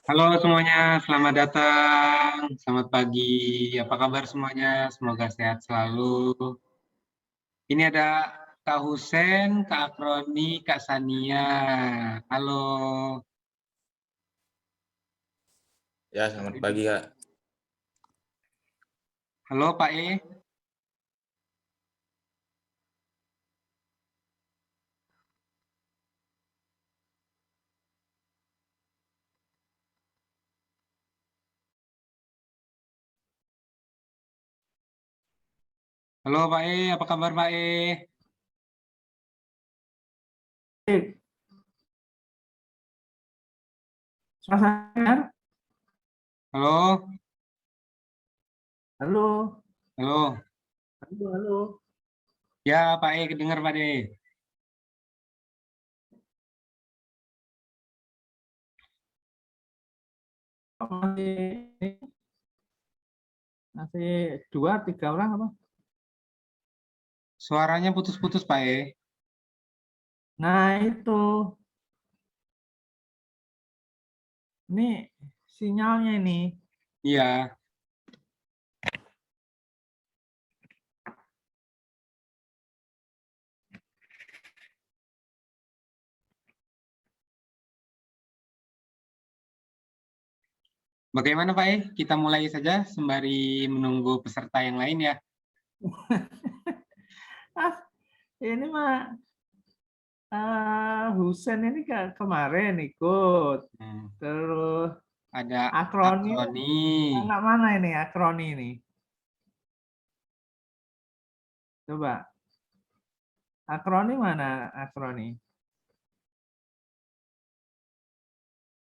Halo semuanya, selamat datang, selamat pagi. Apa kabar semuanya? Semoga sehat selalu. Ini ada Kak Husen, Kak Akroni, Kak Sania. Halo. Ya, selamat pagi, Kak. Halo Pak E. Halo Pak E, apa kabar Pak E? Suasana, Halo, halo, halo. halo, halo. Ya Pak E, kedengar Pak E. Masih 2, 3 orang apa? Suaranya putus-putus Pak E. Nah itu, ini sinyalnya ini. Iya. Bagaimana Pak E? Kita mulai saja sembari menunggu peserta yang lain ya. Ah, ini mah Husen ini kemarin ikut. Hmm. Terus Ada Akroni, Akroni. anak mana ini Akroni ini? Coba, Akroni mana Akroni?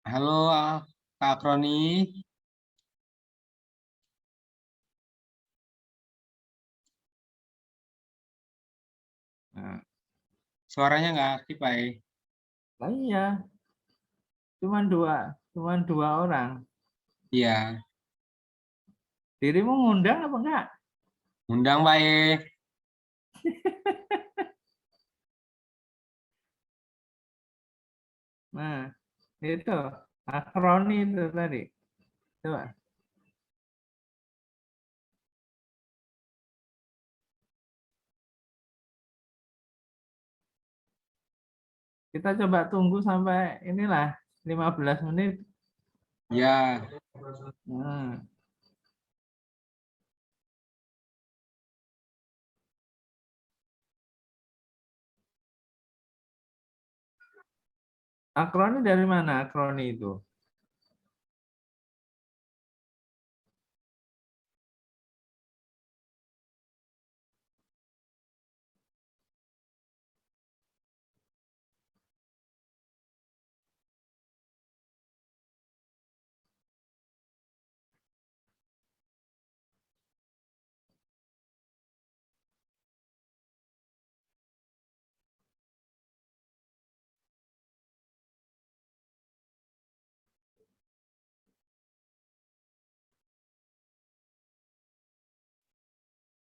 Halo Kak Akroni. Nah, Suaranya nggak aktif Pak E. lah iya, cuman dua orang. Iya. Dirimu ngundang apa enggak? Undang Pak E. Nah, itu Akroni itu tadi. Coba. Kita coba tunggu sampai inilah 15 menit. Ya, Nah, Akroni dari mana Akroni itu?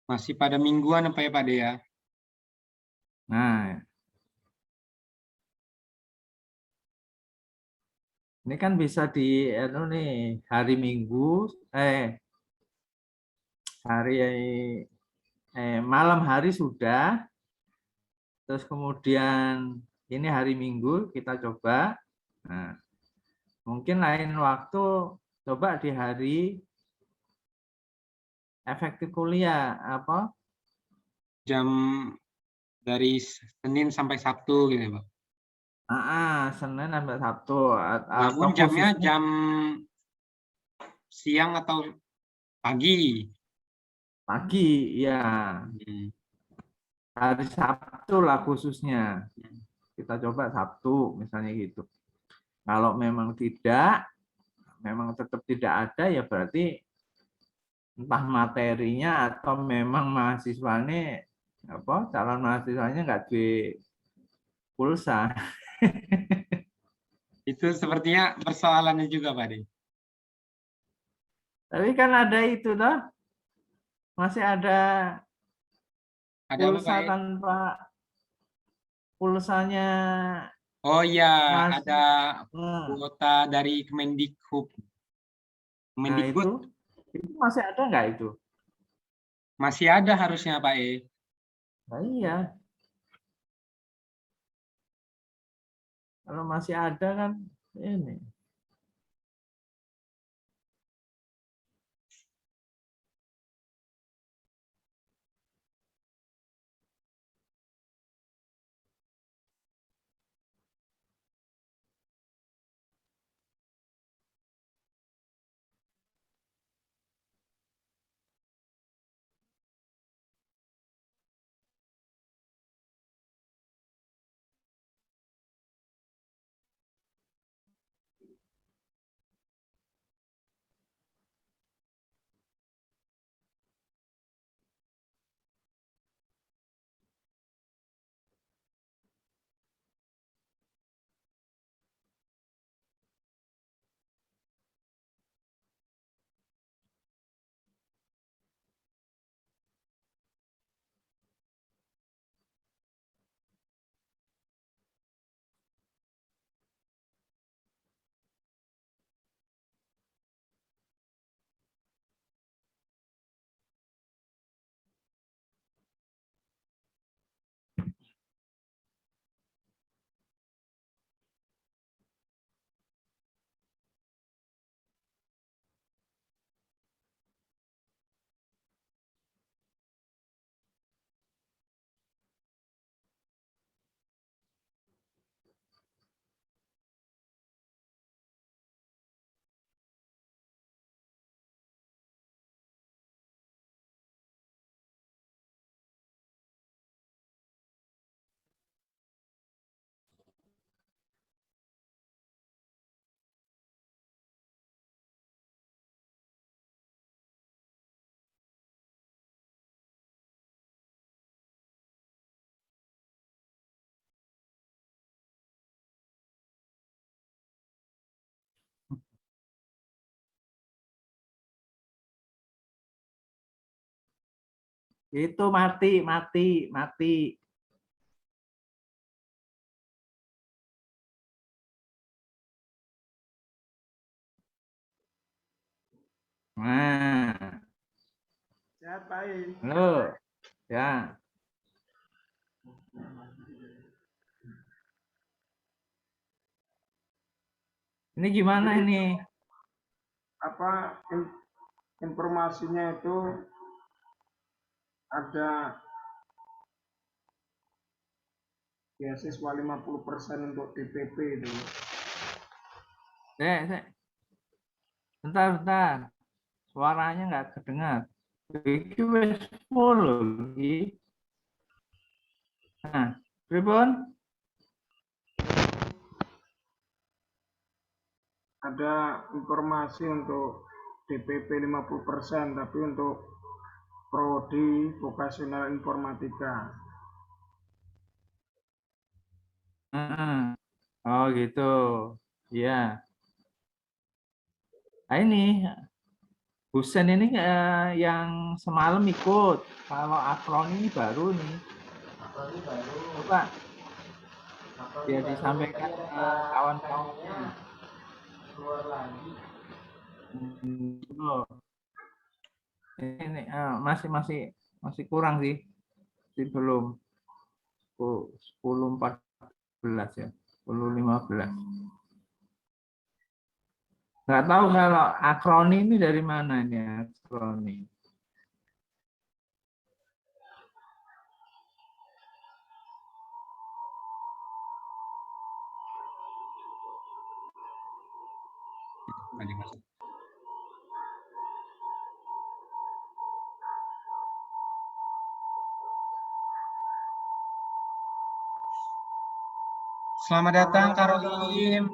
masih pada mingguan apa ya Pak De ya? Nah, ini kan bisa di nih hari Minggu, hari malam hari sudah, terus kemudian ini hari Minggu kita coba. Nah, mungkin lain waktu coba di hari efektif kuliah apa? Jam dari Senin sampai Sabtu gitu ya Pak. Senin sampai Sabtu atau Namun jamnya khususnya jam siang atau pagi. pagi, ya. Hmm. Hari Sabtu lah khususnya. Kita coba Sabtu misalnya gitu. Kalau memang tidak, memang tetap tidak ada ya berarti entah materinya atau memang mahasiswanya apa calon mahasiswanya nggak di pulsa. Itu sepertinya persoalannya juga Pak De. Tapi kan ada itu toh, masih ada Ada apa Pak pulsa E? tanpa pulsanya Oh iya, Mas, ada nah, kuota dari Kemendikbud. nah itu masih ada nggak itu? Masih ada harusnya Pak E. Nah, iya, kalau masih ada kan ini. Itu mati. Nah, Sehat Pak I. halo, ya. Ini gimana Jadi, ini? apa informasinya itu ada beasiswa 50% untuk DPP itu. Bentar. Suaranya nggak kedengar. Iki wis full loh, iki. Nah, pripun? Ada informasi untuk DPP 50%, tapi untuk prodi vokasional informatika. Oh gitu. Iya. Nah, ini Husen ini yang semalam ikut. Kalau Akron ini baru nih. Coba biar disampaikan ke kawan-kawannya. Keluar lagi. Ini masih kurang sih. Belum 10-14 ya. 10-15. Nggak tahu kalau akroni ini dari mana ini akroni. Selamat datang Caroline.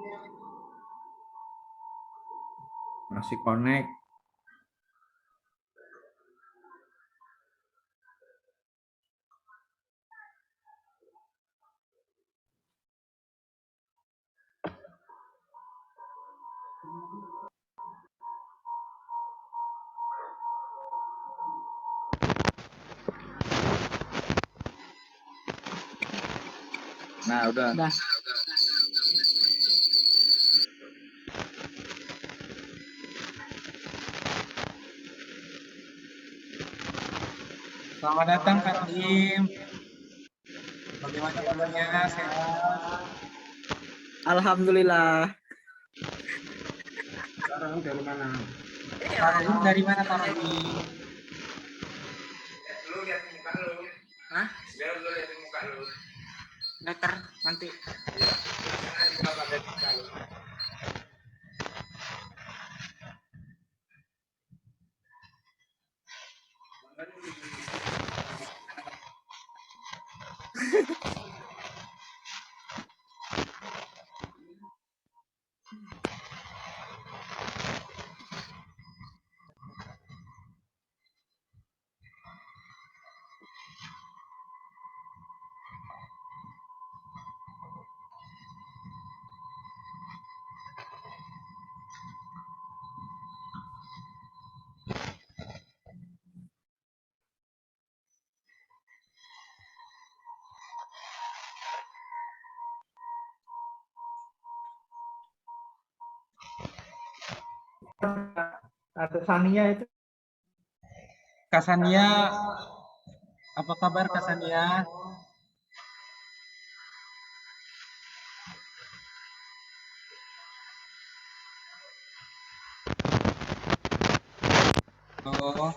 Masih connect. Nah, udah. Selamat datang Kak Rohim. Bagaimana kabarnya? Sehat? Alhamdulillah. Sekarang dari mana? Kak Rohim dari mana Kak Rohim? Hah? Meter nanti. Ada Sania itu. Kak Sania, apa kabar Kak Sania? Halo.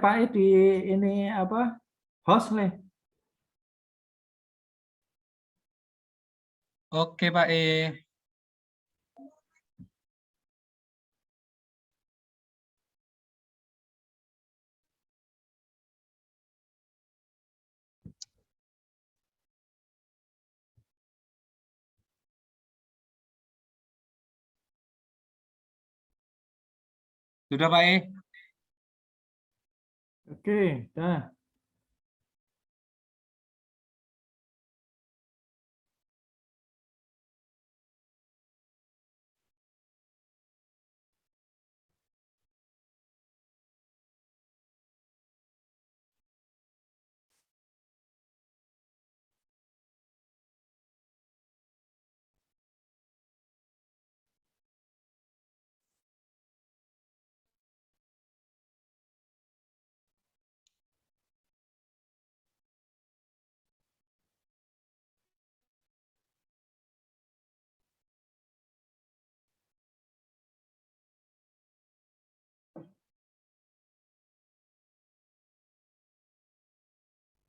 Pak di ini apa? Host nih. Oke Pak E. Sudah Pak E? Oke, dah.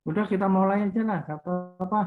Udah kita mulai aja lah, nggak apa-apa.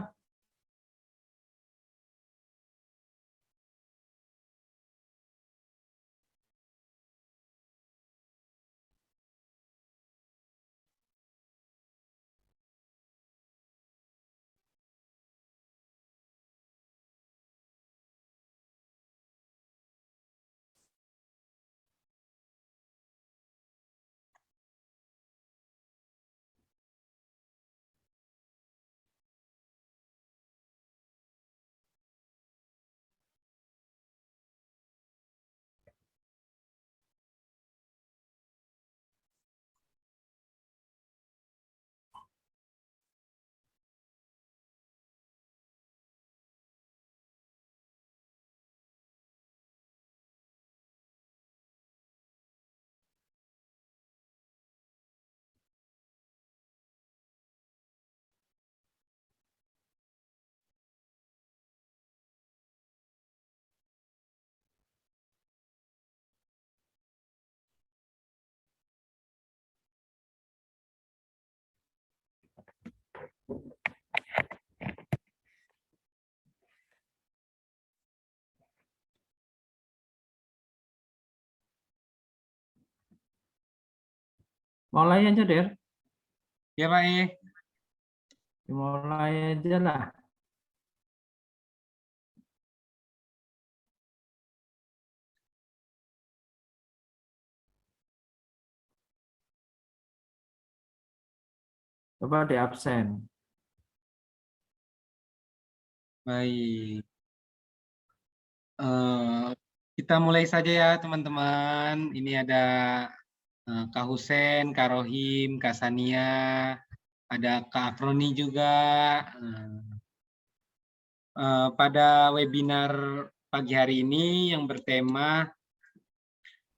Mulai aja, Der. Ya Pak E. Mulai aja lah. Coba di absen. Baik. Kita mulai saja ya teman-teman. Ini ada Kak Husen, Kak Rohim, Kak Sania, ada Kak Afroni juga. Pada webinar pagi hari ini yang bertema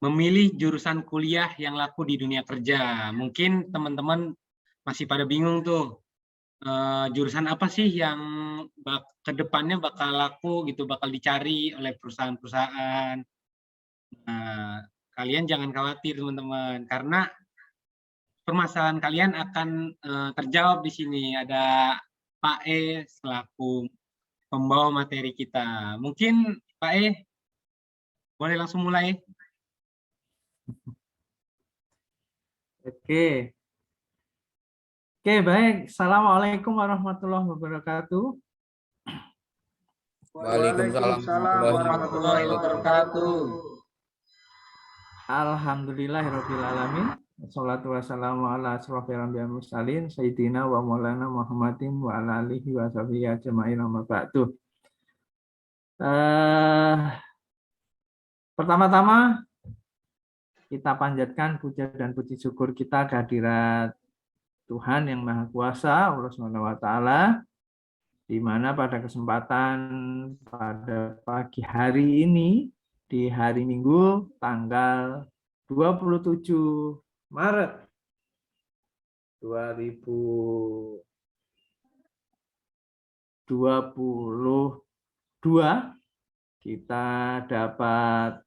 memilih jurusan kuliah yang laku di dunia kerja. Mungkin teman-teman masih pada bingung tuh, jurusan apa sih yang ke depannya bakal laku gitu, bakal dicari oleh perusahaan-perusahaan. Nah, kalian jangan khawatir teman-teman, karena permasalahan kalian akan terjawab di sini. Ada Pak E selaku pembawa materi kita. Mungkin Pak E boleh langsung mulai. Oke. Oke, baik. Assalamualaikum warahmatullahi wabarakatuh. Waalaikumsalam warahmatullahi wabarakatuh. Alhamdulillahirrahmanirrahim. Wassalatu wassalamu ala asrofil anbiya mursalin sayyidina wa maulana Muhammadin wa ala alihi wa sahbihi ajma'in amma ba'du. Pertama-tama kita panjatkan puja dan puji syukur kita kehadirat Tuhan yang Maha Kuasa, Allah Subhanahu wa taala, di mana pada kesempatan pada pagi hari ini di hari Minggu tanggal 27 Maret 2022 kita dapat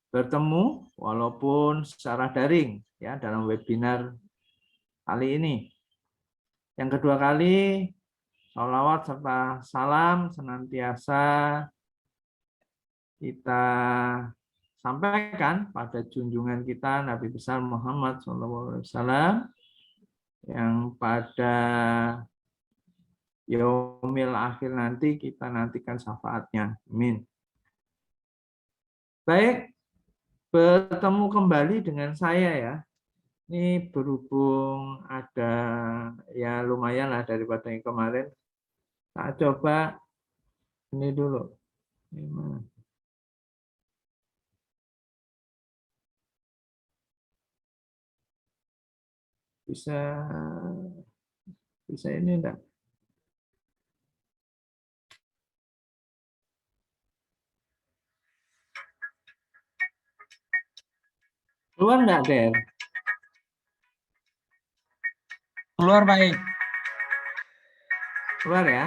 bertemu walaupun secara daring ya dalam webinar kali ini. Yang kedua kali, sholawat serta salam senantiasa kita sampaikan pada junjungan kita Nabi besar Muhammad SAW yang pada yaumil akhir nanti kita nantikan syafaatnya. Amin. Baik, bertemu kembali dengan saya ya. Ini berhubung ada ya lumayan lah daripada yang kemarin. Saya coba ini dulu. Bisa ini enggak? Keluar enggak, Der? Keluar Pak E. Keluar ya.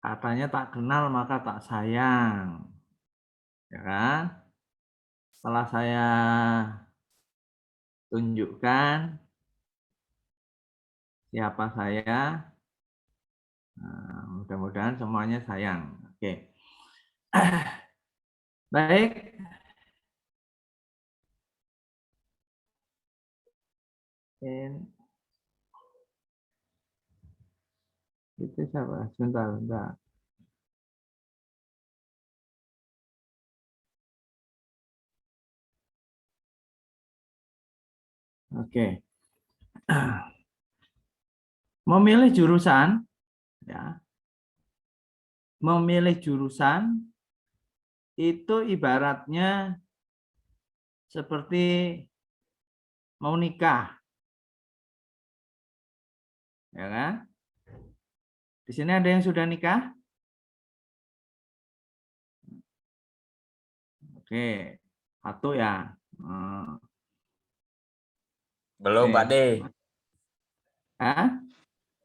Katanya tak kenal maka tak sayang. Ya kan? Setelah saya tunjukkan siapa saya, nah, mudah-mudahan semuanya sayang. Oke. Baik. Itu siapa? Sebentar. Oke. Memilih jurusan, ya. Memilih jurusan itu ibaratnya seperti mau nikah, ya kan? Di sini ada yang sudah nikah? Oke, satu ya. Belum, Pak D. Hah?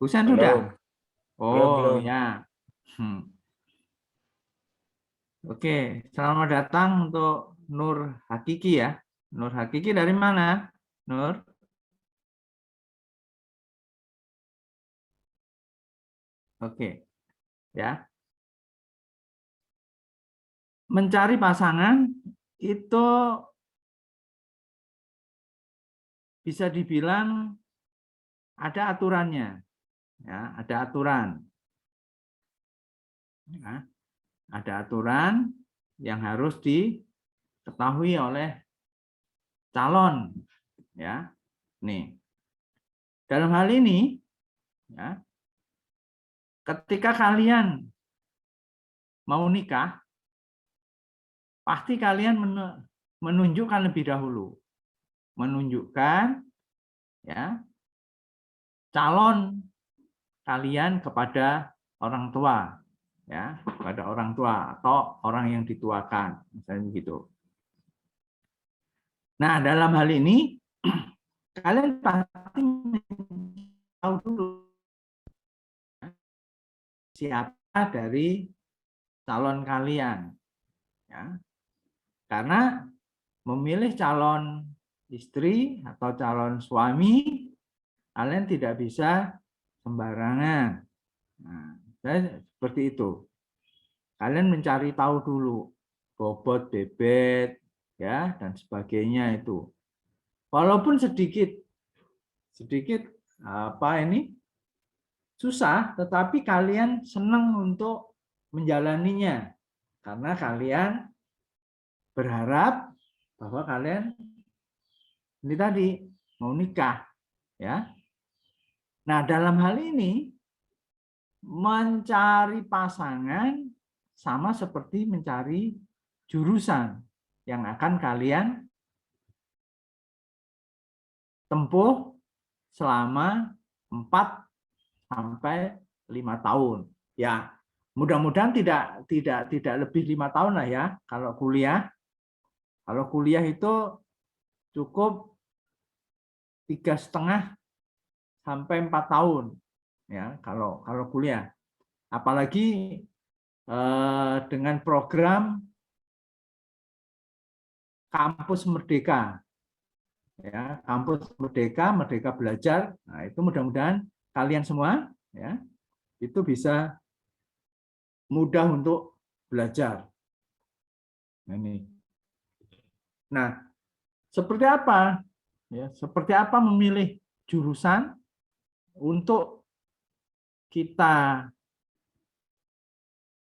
Husen Belum. sudah? Oh, Belum. ya. Oke, selamat datang untuk Nur Hakiki ya. Nur Hakiki dari mana? Nur? Oke, ya. Mencari pasangan itu bisa dibilang ada aturannya, ya, ada aturan. Ya, ada aturan yang harus diketahui oleh calon, ya. Nih, dalam hal ini, ya, ketika kalian mau nikah, pasti kalian menunjukkan lebih dahulu, menunjukkan, ya, calon kalian kepada orang tua, ya, kepada orang tua atau orang yang dituakan, misalnya begitu. Nah, dalam hal ini kalian pasti tahu dulu siapa dari calon kalian, ya. Karena memilih calon istri atau calon suami kalian tidak bisa sembarangan. Nah, seperti itu. Kalian mencari tahu dulu bobot, bebet, ya, dan sebagainya itu. Walaupun sedikit apa ini susah, tetapi kalian senang untuk menjalaninya karena kalian berharap bahwa kalian ini tadi mau nikah, ya. Nah, dalam hal ini mencari pasangan sama seperti mencari jurusan yang akan kalian tempuh selama 4 sampai 5 tahun. Ya, mudah-mudahan tidak lebih 5 tahun lah ya kalau kuliah. Kalau kuliah itu cukup 3,5 sampai 4 tahun ya kalau kuliah. Apalagi dengan program kampus merdeka, ya, kampus merdeka, merdeka belajar. Nah, itu mudah-mudahan kalian semua, ya, itu bisa mudah untuk belajar. Nah, seperti apa? Ya, seperti apa memilih jurusan untuk kita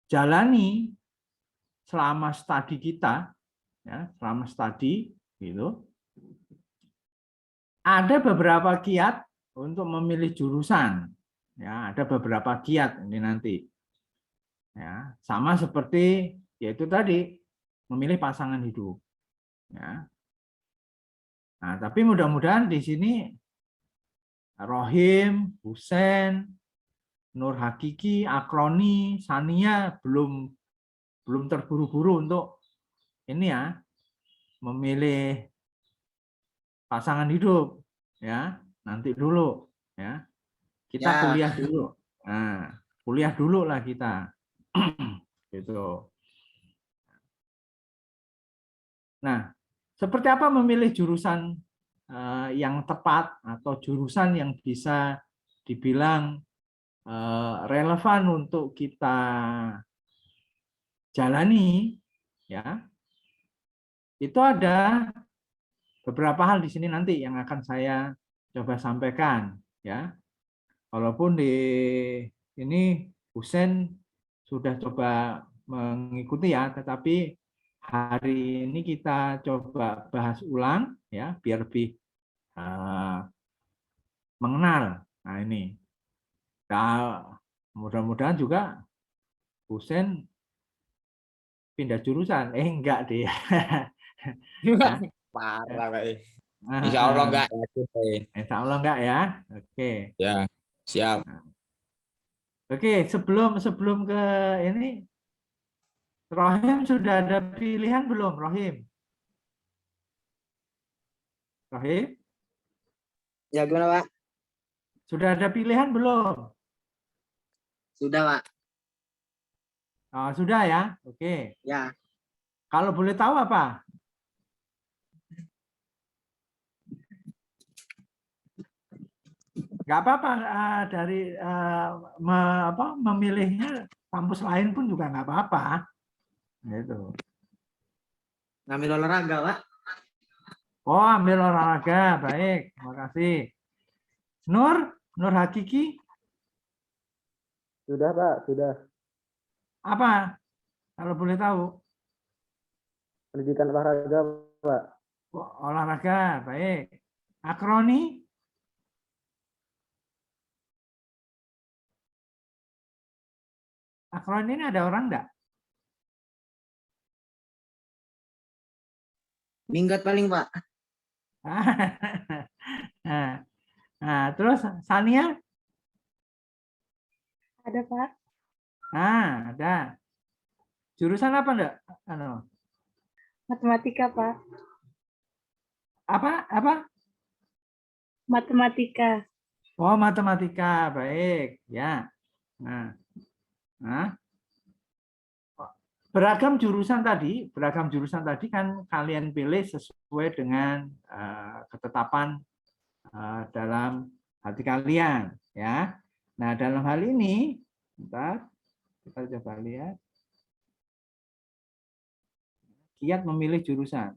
jalani selama studi kita, ya, selama studi gitu. Ada beberapa kiat untuk memilih jurusan, ya, ada beberapa kiat ini nanti, ya, sama seperti yaitu tadi memilih pasangan hidup, ya. Nah, tapi mudah-mudahan di sini Rohim, Husen, Nur Hakiki, Akroni, Sania belum terburu-buru untuk ini ya memilih pasangan hidup, ya, nanti dulu, ya, kita kuliah dulu. Nah, kuliah dulu lah kita, Gitu. Nah, seperti apa memilih jurusan yang tepat atau jurusan yang bisa dibilang relevan untuk kita jalani, ya? Itu ada beberapa hal di sini nanti yang akan saya coba sampaikan, ya. Walaupun di ini Husen sudah coba mengikuti ya, tetapi hari ini kita coba bahas ulang ya, biar lebih mengenal. Nah ini, nah, mudah-mudahan juga Husen pindah jurusan. Enggak deh. Parah, Pak. Insya Allah enggak. Insya Allah enggak ya. Oke. Ya, siap. Oke, sebelum ke ini, Rohim sudah ada pilihan belum, Rohim? Rohim? Ya gimana Pak? Sudah ada pilihan belum? Sudah Pak. Oh, sudah ya? Oke. Ya. Kalau boleh tahu apa? Nggak apa-apa dari memilihnya kampus lain pun juga nggak apa-apa. Gitu. Ngambil olahraga Pak. Oh, ambil olahraga. Baik, terima kasih. Nur Hakiki? Sudah Pak, sudah. Apa? Kalau boleh tahu. Pendidikan olahraga Pak. Oh, olahraga, baik. Akroni? Akroni ini ada orang enggak? Minggat paling Pak. Nah, terus Sania? Ada Pak. Ada. Jurusan apa enggak? Matematika Pak. Apa? Matematika. Oh, matematika, baik. Ya. Nah. Beragam jurusan tadi kan kalian pilih sesuai dengan ketetapan dalam hati kalian, ya. Nah, dalam hal ini, bentar, kita coba lihat. Kiat memilih jurusan.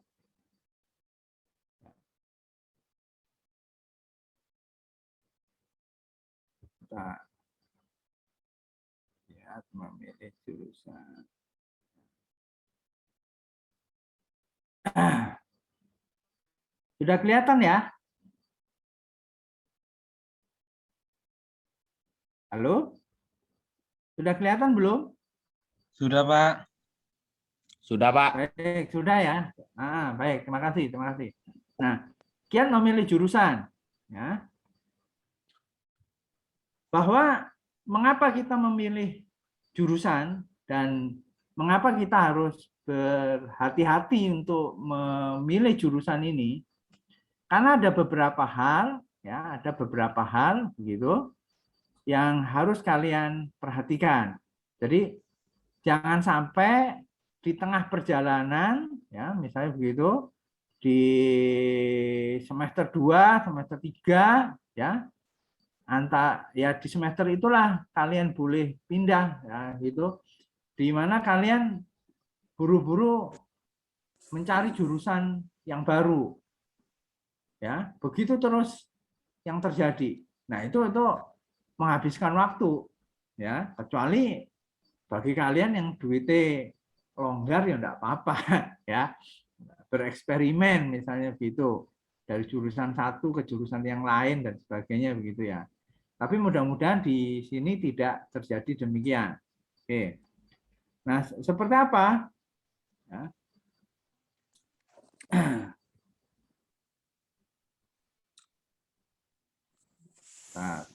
Bentar. Kiat memilih jurusan. Sudah kelihatan ya? Halo? Sudah kelihatan belum? Sudah, Pak. Sudah, Pak. Baik, sudah ya. Baik, terima kasih. Nah, kian memilih jurusan. Ya. Bahwa mengapa kita memilih jurusan dan mengapa kita harus berhati-hati untuk memilih jurusan ini? Karena ada beberapa hal, ya, begitu yang harus kalian perhatikan. Jadi jangan sampai di tengah perjalanan, ya, misalnya begitu di semester 2, semester 3, ya, di semester itulah kalian boleh pindah, ya, gitu, di mana kalian buru-buru mencari jurusan yang baru, ya, begitu terus yang terjadi. Nah, itu menghabiskan waktu, ya, kecuali bagi kalian yang duitnya longgar ya enggak apa-apa, ya, bereksperimen misalnya gitu dari jurusan satu ke jurusan yang lain dan sebagainya begitu ya. Tapi mudah-mudahan di sini tidak terjadi demikian. Oke. Nah, seperti apa? Ya. Nah.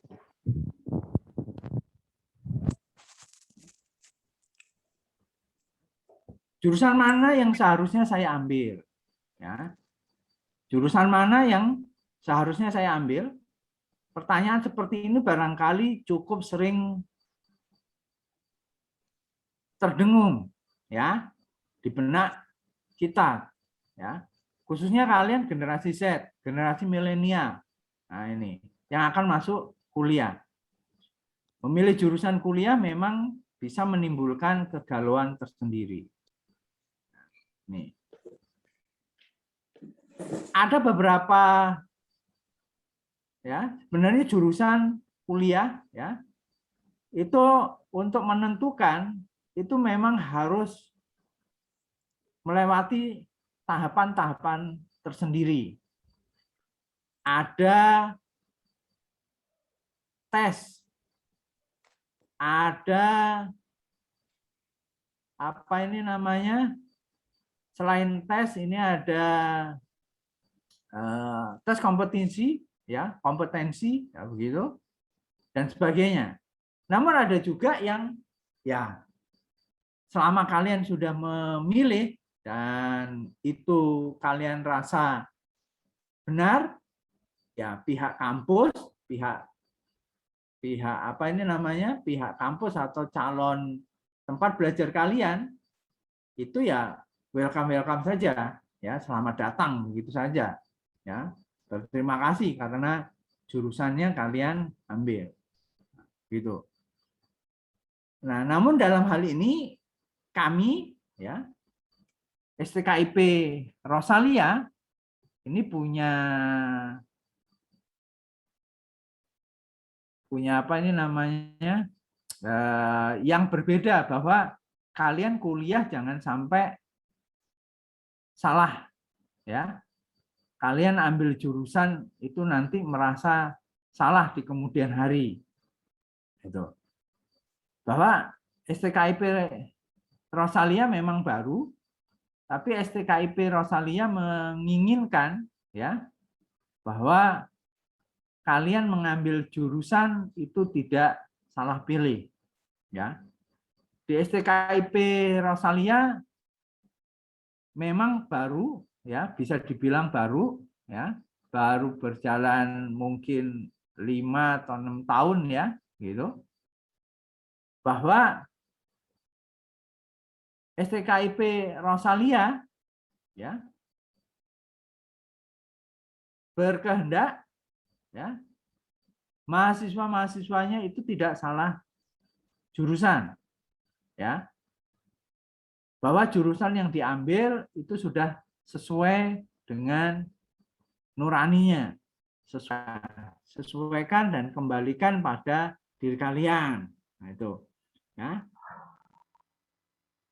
Jurusan mana yang seharusnya saya ambil? Ya. Jurusan mana yang seharusnya saya ambil? Pertanyaan seperti ini barangkali cukup sering terdengung ya di benak kita ya. Khususnya kalian generasi Z, generasi milenial. Nah, ini yang akan masuk kuliah. Memilih jurusan kuliah memang bisa menimbulkan kegalauan tersendiri. Nih. Ada beberapa ya, sebenarnya jurusan kuliah ya. Itu untuk menentukan itu memang harus melewati tahapan-tahapan tersendiri. Ada tes, ada apa ini namanya? Selain tes ini ada tes kompetensi, ya kompetensi, ya begitu, dan sebagainya. Namun ada juga yang ya selama kalian sudah memilih dan itu kalian rasa benar, ya pihak kampus, pihak apa ini namanya, pihak kampus atau calon tempat belajar kalian itu ya welcome saja, ya selamat datang begitu saja, ya berterima kasih karena jurusannya kalian ambil, gitu. Nah, namun dalam hal ini kami ya STKIP Rosalia ini punya apa ini namanya yang berbeda, bahwa kalian kuliah jangan sampai salah ya. Kalian ambil jurusan itu nanti merasa salah di kemudian hari. Itu. Bahwa STKIP Rosalia memang baru, tapi STKIP Rosalia menginginkan ya bahwa kalian mengambil jurusan itu tidak salah pilih ya. Di STKIP Rosalia memang baru ya, bisa dibilang baru ya, baru berjalan mungkin 5 atau 6 tahun ya gitu. Bahwa STKIP Rosalia ya berkehendak ya mahasiswa-mahasiswanya itu tidak salah jurusan ya, bahwa jurusan yang diambil itu sudah sesuai dengan nuraninya, sesuaikan dan kembalikan pada diri kalian. Nah itu ya.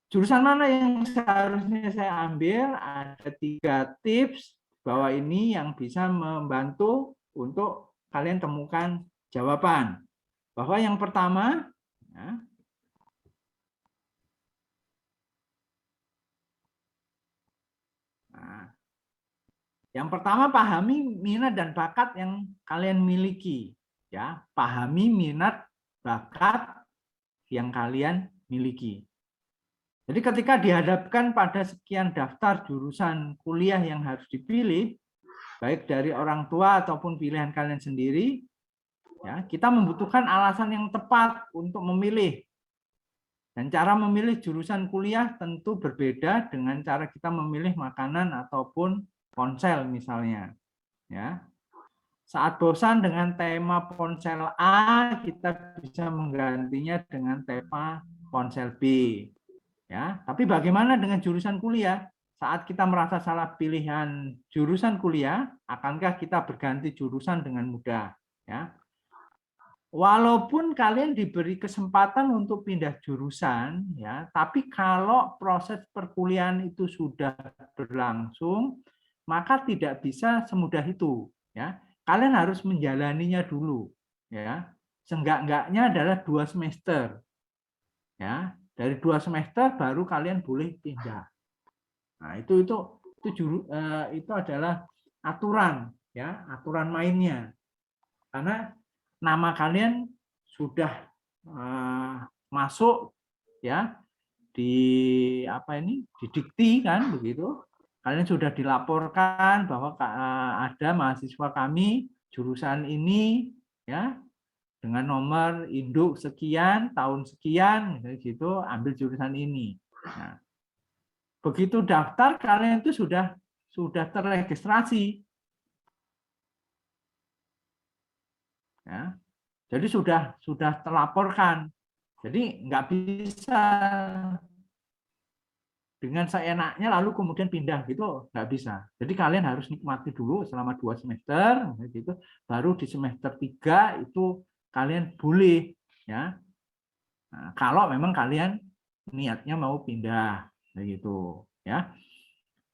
Jurusan mana yang seharusnya saya ambil? Ada 3 tips bahwa ini yang bisa membantu untuk kalian temukan jawaban. Bahwa yang pertama, ya, yang pertama pahami minat dan bakat yang kalian miliki. Ya, pahami minat bakat yang kalian miliki. Jadi ketika dihadapkan pada sekian daftar jurusan kuliah yang harus dipilih, baik dari orang tua ataupun pilihan kalian sendiri, ya, kita membutuhkan alasan yang tepat untuk memilih. Dan cara memilih jurusan kuliah tentu berbeda dengan cara kita memilih makanan ataupun ponsel misalnya. Ya. Saat bosan dengan tema ponsel A, kita bisa menggantinya dengan tema ponsel B. Ya, tapi bagaimana dengan jurusan kuliah? Saat kita merasa salah pilihan jurusan kuliah, akankah kita berganti jurusan dengan mudah? Ya. Walaupun kalian diberi kesempatan untuk pindah jurusan, ya, tapi kalau proses perkuliahan itu sudah berlangsung, maka tidak bisa semudah itu. Ya, kalian harus menjalaninya dulu. Ya, seenggak-enggaknya adalah 2 semester. Ya, dari 2 semester baru kalian boleh pindah. Nah, itu adalah aturan, ya, aturan mainnya. Karena nama kalian sudah masuk ya di apa ini, didikti kan begitu. Kalian sudah dilaporkan bahwa ada mahasiswa kami jurusan ini ya dengan nomor induk sekian, tahun sekian, misalnya gitu, ambil jurusan ini. Nah, begitu daftar, kalian itu sudah terregistrasi. Ya, jadi sudah terlaporkan. Jadi nggak bisa dengan seenaknya lalu kemudian pindah gitu, nggak bisa. Jadi kalian harus nikmati dulu selama 2 semester, gitu. Baru di semester 3 itu kalian boleh, ya. Nah, kalau memang kalian niatnya mau pindah, begitu, ya.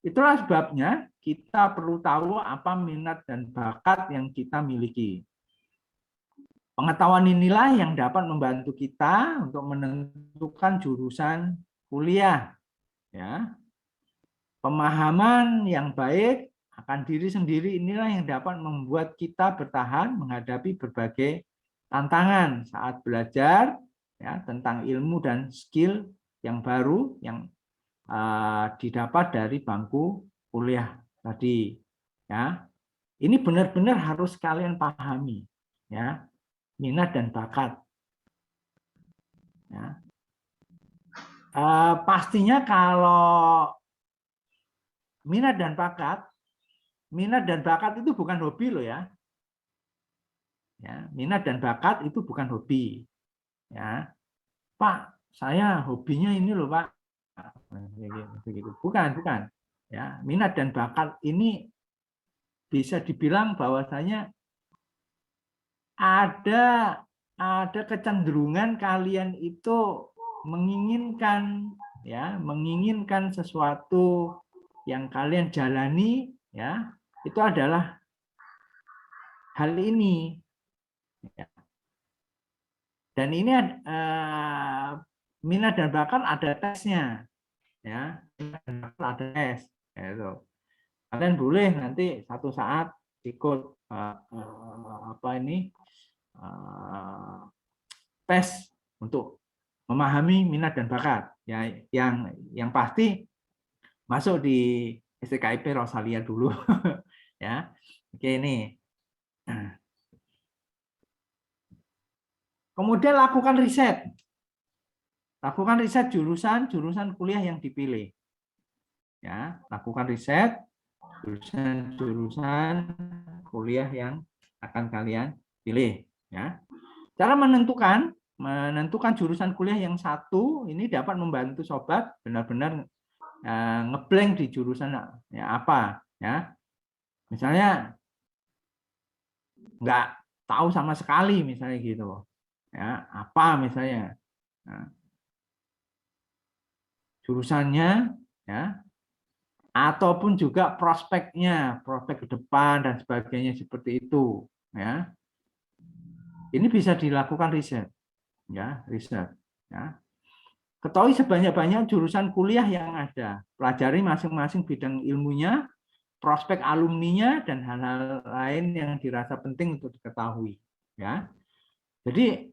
Itulah sebabnya kita perlu tahu apa minat dan bakat yang kita miliki. Pengetahuan inilah yang dapat membantu kita untuk menentukan jurusan kuliah. Ya, pemahaman yang baik akan diri sendiri inilah yang dapat membuat kita bertahan menghadapi berbagai tantangan saat belajar, ya, tentang ilmu dan skill yang baru yang didapat dari bangku kuliah tadi. Ya, ini benar-benar harus kalian pahami, ya, minat dan bakat. Ya. Pastinya kalau minat dan bakat itu bukan hobi loh, ya. Ya, minat dan bakat itu bukan hobi. Ya, Pak, saya hobinya ini loh, Pak. Begitu. Bukan. Ya, minat dan bakat ini bisa dibilang bahwasanya ada kecenderungan kalian itu menginginkan sesuatu yang kalian jalani, ya, itu adalah hal ini, ya. Dan ini minat dan bakat ada tesnya, ya, ada tes, gitu. Kalian boleh nanti satu saat ikut tes untuk memahami minat dan bakat, ya, yang pasti masuk di STKIP Rosalia dulu. Ya, oke, ini. Kemudian lakukan riset jurusan kuliah yang dipilih. Ya, lakukan riset jurusan kuliah yang akan kalian pilih. Ya, cara menentukan jurusan kuliah yang satu ini dapat membantu sobat benar-benar ngeblank di jurusan, ya, apa, ya. Misalnya nggak tahu sama sekali, misalnya gitu, ya, apa misalnya, nah, jurusannya, ya, ataupun juga prospek ke depan dan sebagainya seperti itu, ya. Ini bisa dilakukan riset, ya, ya. Ketahui sebanyak-banyak jurusan kuliah yang ada, pelajari masing-masing bidang ilmunya, prospek alumninya, dan hal-hal lain yang dirasa penting untuk diketahui. Ya, jadi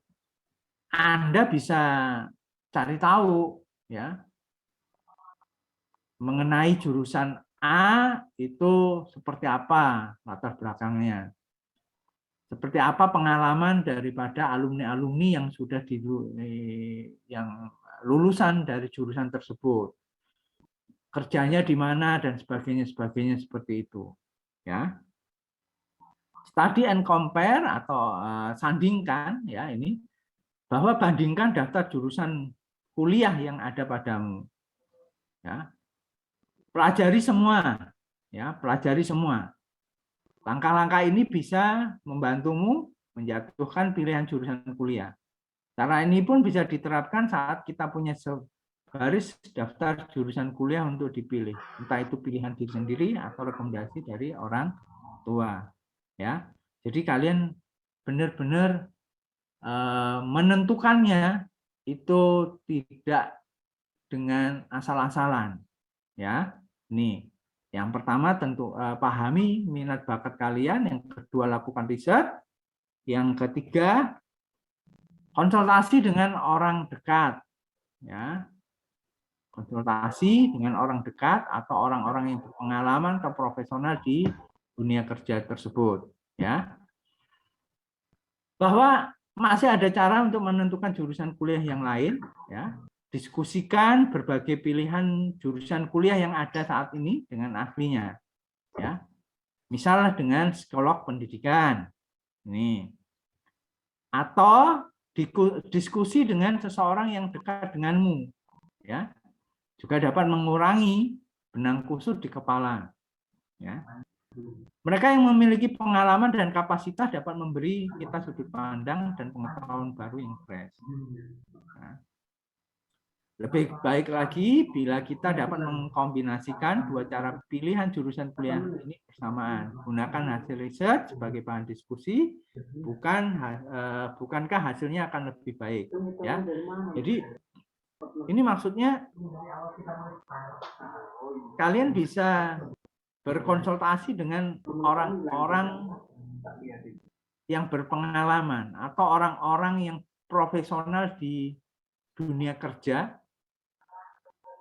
Anda bisa cari tahu, ya, mengenai jurusan A itu seperti apa latar belakangnya, seperti apa pengalaman daripada alumni-alumni yang sudah yang lulusan dari jurusan tersebut, kerjanya di mana dan sebagainya seperti itu, ya. Study and compare atau sandingkan, ya, ini bahwa bandingkan daftar jurusan kuliah yang ada padamu, ya. Pelajari semua, ya, pelajari semua. Langkah-langkah ini bisa membantumu menjatuhkan pilihan jurusan kuliah. Cara ini pun bisa diterapkan saat kita punya garis daftar jurusan kuliah untuk dipilih, entah itu pilihan diri sendiri atau rekomendasi dari orang tua, ya. Jadi kalian benar-benar menentukannya itu tidak dengan asal-asalan, ya. Nih, yang pertama tentu pahami minat bakat kalian, yang kedua lakukan riset, yang ketiga konsultasi dengan orang dekat, ya. Konsultasi dengan orang dekat atau orang-orang yang berpengalaman atau profesional di dunia kerja tersebut, ya. Bahwa Masih ada cara untuk menentukan jurusan kuliah yang lain, ya. Diskusikan berbagai pilihan jurusan kuliah yang ada saat ini dengan ahlinya, ya. Misalnya dengan psikolog pendidikan, ini, atau diskusi dengan seseorang yang dekat denganmu, ya, juga dapat mengurangi benang kusut di kepala, ya. Mereka yang memiliki pengalaman dan kapasitas dapat memberi kita sudut pandang dan pengetahuan baru yang fresh. Nah, lebih baik lagi bila kita dapat mengkombinasikan dua cara pilihan jurusan kuliah ini bersamaan. Gunakan hasil riset sebagai bahan diskusi, bukankah hasilnya akan lebih baik? Ya, jadi ini maksudnya kalian bisa berkonsultasi dengan orang-orang yang berpengalaman atau orang-orang yang profesional di dunia kerja,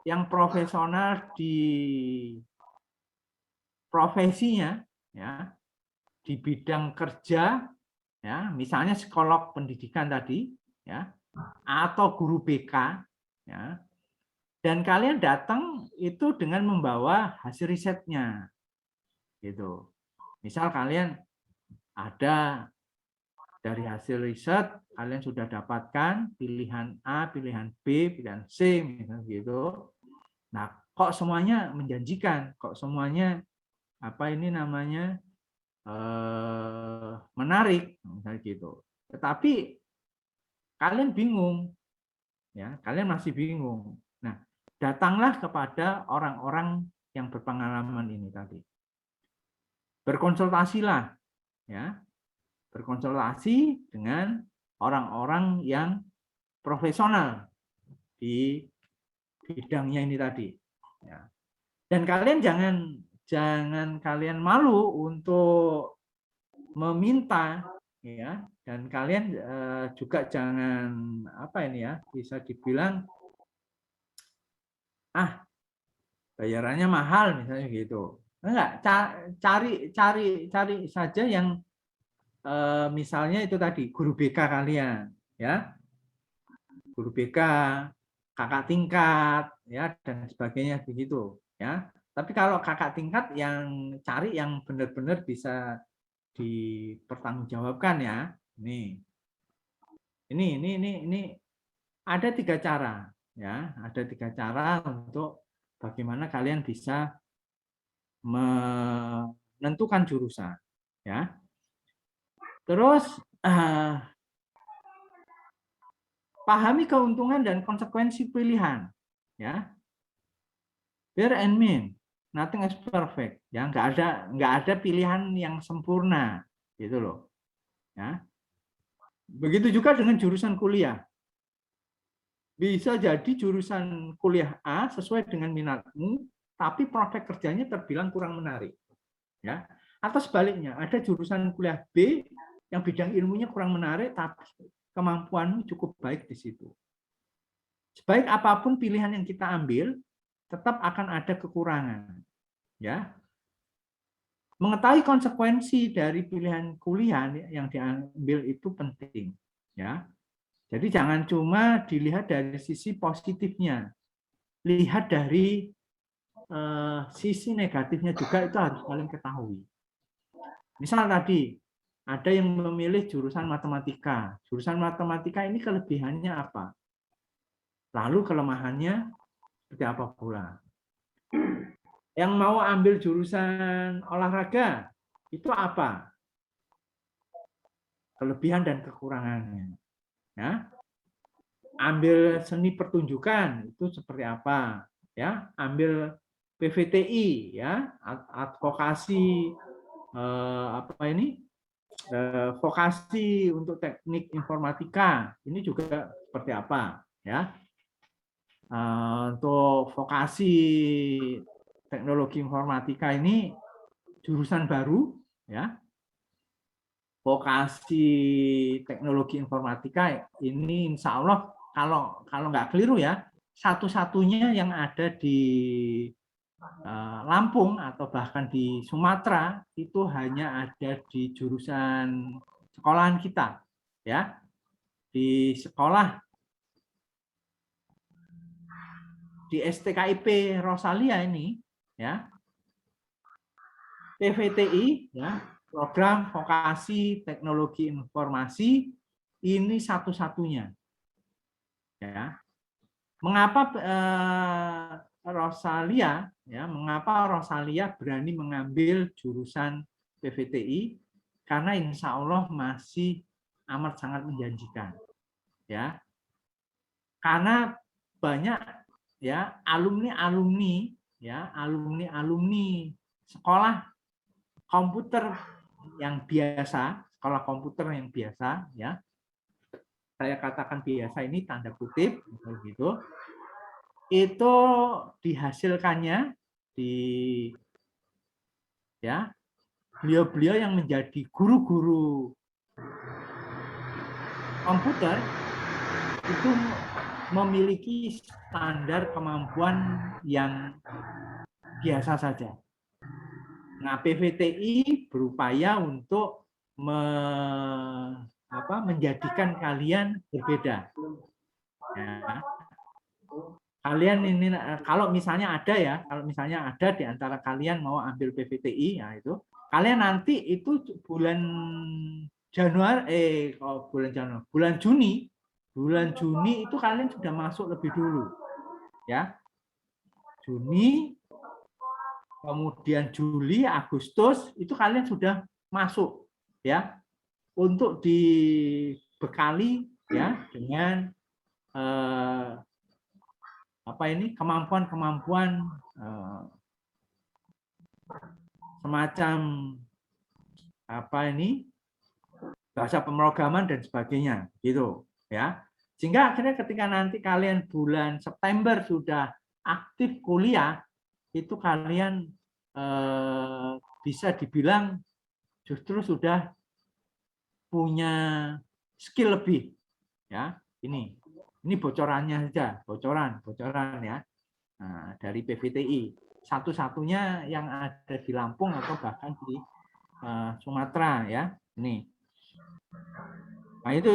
yang profesional di profesinya, ya, di bidang kerja, ya, misalnya psikolog pendidikan tadi, ya, atau guru BK, ya. Dan kalian datang itu dengan membawa hasil risetnya, gitu. Misal kalian ada dari hasil riset, kalian sudah dapatkan pilihan A, pilihan B, pilihan C, misalnya gitu. Nah, kok semuanya menjanjikan, kok semuanya apa ini namanya menarik, misalnya gitu. Tetapi kalian bingung, ya, kalian masih bingung. Nah, datanglah kepada orang-orang yang berpengalaman ini tadi. Berkonsultasilah, ya, berkonsultasi dengan orang-orang yang profesional di bidangnya ini tadi. Ya. Dan kalian jangan kalian malu untuk meminta, ya. Dan kalian juga jangan apa ini ya, bisa dibilang bayarannya mahal misalnya gitu. Enggak, cari saja yang misalnya itu tadi guru BK kalian, ya. Guru BK, kakak tingkat, ya, dan sebagainya begitu, ya. Tapi kalau kakak tingkat yang cari yang benar-benar bisa dipertanggungjawabkan, ya. Ini ada 3 cara, ya. Ada 3 cara untuk bagaimana kalian bisa menentukan jurusan, ya. Terus pahami keuntungan dan konsekuensi pilihan, ya. Bear and mean, nothing is perfect, ya. Nggak ada pilihan yang sempurna, gitu loh, ya. Begitu juga dengan jurusan kuliah. Bisa jadi jurusan kuliah A sesuai dengan minatmu, tapi prospek kerjanya terbilang kurang menarik, ya. Atau sebaliknya, ada jurusan kuliah B yang bidang ilmunya kurang menarik, tapi kemampuanmu cukup baik di situ. Sebaik apapun pilihan yang kita ambil, tetap akan ada kekurangan, ya. Mengetahui konsekuensi dari pilihan kuliah yang diambil itu penting, ya. Jadi jangan cuma dilihat dari sisi positifnya, lihat dari sisi negatifnya juga, itu harus kalian ketahui. Misal tadi ada yang memilih jurusan matematika. Jurusan matematika ini kelebihannya apa? Lalu kelemahannya seperti apa pula? Yang mau ambil jurusan olahraga, itu apa? Kelebihan dan kekurangannya. Ya. Ambil seni pertunjukan, itu seperti apa? Ya, ambil PVTI, ya, advokasi vokasi untuk teknik informatika, ini juga seperti apa, ya. Untuk vokasi teknologi informatika ini jurusan baru, ya. Vokasi teknologi informatika ini insya Allah kalau nggak keliru ya, satu-satunya yang ada di Lampung atau bahkan di Sumatera itu hanya ada di jurusan sekolahan kita, ya. di sekolah di STKIP Rosalia ini, ya, PVTI, ya, program vokasi teknologi informasi, ini satu-satunya. Ya, mengapa Rosalia, ya, mengapa Rosalia berani mengambil jurusan PVTI? Karena insya Allah masih amat sangat menjanjikan, ya. Karena banyak, ya, alumni sekolah komputer yang biasa, ya. Saya katakan biasa ini tanda kutip gitu. Itu dihasilkannya ya, beliau-beliau yang menjadi guru-guru komputer itu memiliki standar kemampuan yang biasa saja. Nah, PVTI berupaya untuk menjadikan kalian berbeda. Ya. Kalian ini kalau misalnya ada di antara kalian mau ambil PVTI, ya itu kalian nanti itu bulan Juni itu kalian sudah masuk lebih dulu, ya. Juni, kemudian Juli, Agustus itu kalian sudah masuk, ya, untuk dibekali, ya, dengan kemampuan-kemampuan semacam bahasa pemrograman dan sebagainya, gitu, ya. Sehingga akhirnya ketika nanti kalian bulan September sudah aktif kuliah, itu kalian bisa dibilang justru sudah punya skill lebih, ya. Ini bocorannya saja, bocoran ya, dari PVTI. Satu-satunya yang ada di Lampung atau bahkan di Sumatera, ya. Ini. Nah, itu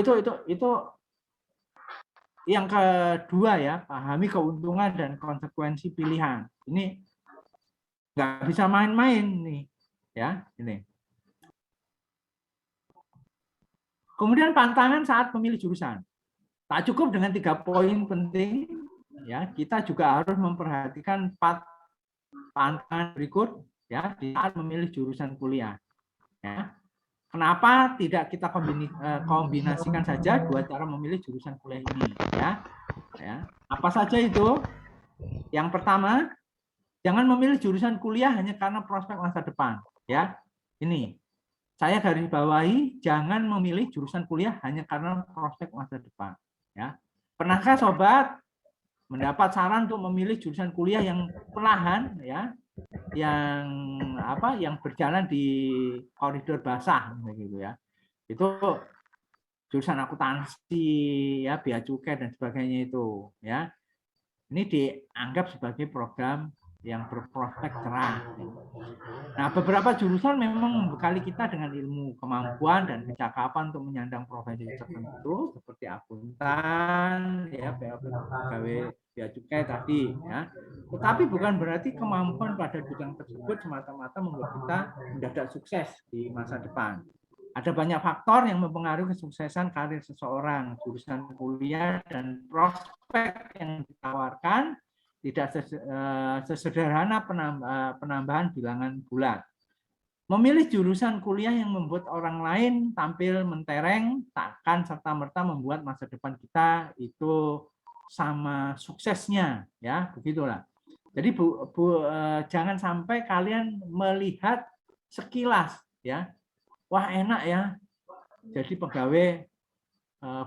yang kedua, ya, pahami keuntungan dan konsekuensi pilihan. Ini nggak bisa main-main nih, ya, ini. Kemudian pantangan saat memilih jurusan. Tak cukup dengan 3 poin penting, ya, kita juga harus memperhatikan 4 pantangan berikut, ya, di saat memilih jurusan kuliah. Ya. Kenapa tidak kita kombinasikan saja 2 cara memilih jurusan kuliah ini, ya? Apa saja itu? Yang pertama, jangan memilih jurusan kuliah hanya karena prospek masa depan, ya. Ini saya garis bawahi, jangan memilih jurusan kuliah hanya karena prospek masa depan, ya. Pernahkah sobat mendapat saran untuk memilih jurusan kuliah yang perlahan, ya, yang berjalan di koridor basah, begitu, ya. Itu jurusan akuntansi, ya, bea cukai dan sebagainya itu, ya. Ini dianggap sebagai program yang berprospek cerah. Nah, beberapa jurusan memang membekali kita dengan ilmu, kemampuan dan kecakapan untuk menyandang profesi tertentu seperti akuntan, ya, pegawai bea cukai tadi, ya. Tetapi bukan berarti kemampuan pada bidang tersebut semata-mata membuat kita mendadak sukses di masa depan. Ada banyak faktor yang mempengaruhi kesuksesan karir seseorang. Jurusan kuliah dan prospek yang ditawarkan tidak sesederhana penambahan bilangan bulat. Memilih jurusan kuliah yang membuat orang lain tampil mentereng takkan serta-merta membuat masa depan kita itu sama suksesnya, ya, begitulah. Jadi jangan sampai kalian melihat sekilas, ya, wah enak ya jadi pegawai